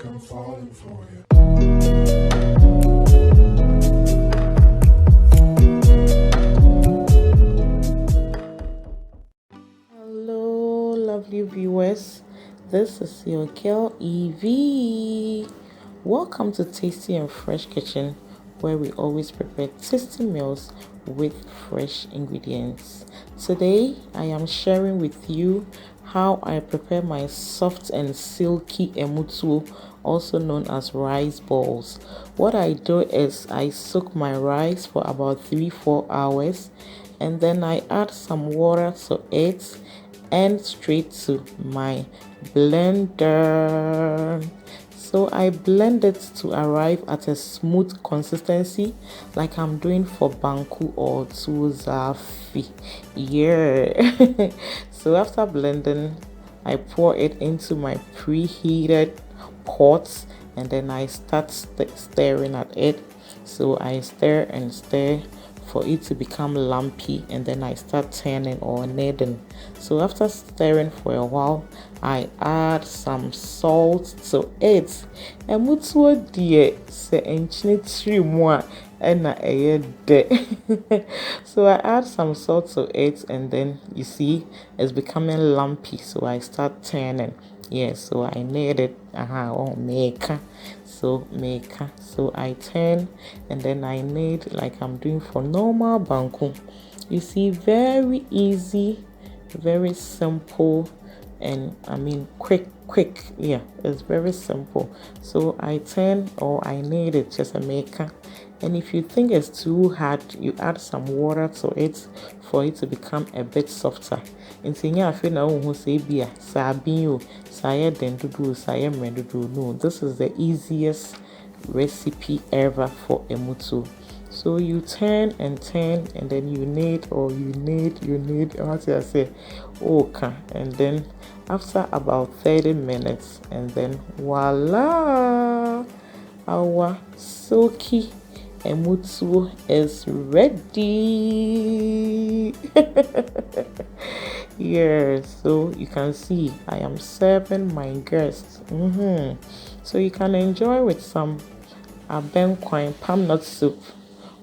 I'm falling for you. Hello, lovely viewers. This is your girl Evee. Welcome to Tasty and Fresh Kitchen, where we always prepare tasty meals with fresh ingredients. Today, I am sharing with you how I prepare my soft and silky Omo Tuo, also known as rice balls. What I do is I soak my rice for about 3-4 hours, and then I add some water to it and straight to my blender. So I blend it to arrive at a smooth consistency like I'm doing for Banku or Zafi. Yeah. So after blending, I pour it into my preheated pot and then I start stirring at it. So I stir and stir for it to become lumpy, and then I start turning or kneading. So after stirring for a while, I add some salt to it. And mutuo dear se enchine tree more and so I add some salt to it, and then you see it's becoming lumpy. So I start turning. Yeah, so I knead it. So I turn and then I knead like I'm doing for normal banku. You see, very easy, very simple, and I mean quick. Yeah, it's very simple. So I turn or I knead it just a maker. And if you think it's too hard, you add some water to it for it to become a bit softer. No, this is the easiest recipe ever for Omo Tuo. So you turn and then you knead what I say, okay, and then after about 30 minutes, and then voila, our silky Omo Tuo is ready. Yeah, so you can see I am serving my guests. So you can enjoy with some Banku palm nut soup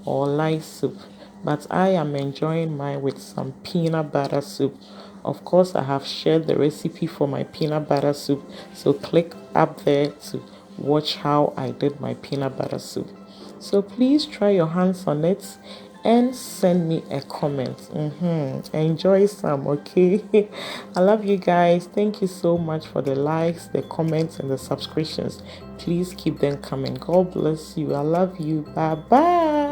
or light soup, but I am enjoying mine with some peanut butter soup. Of course, I have shared the recipe for my peanut butter soup, so click up there to watch how I did my peanut butter soup. So please try your hands on it and send me a comment. Enjoy some, okay? I love you guys. Thank you so much for the likes, the comments, and the subscriptions. Please keep them coming. God bless you. I love you. Bye bye.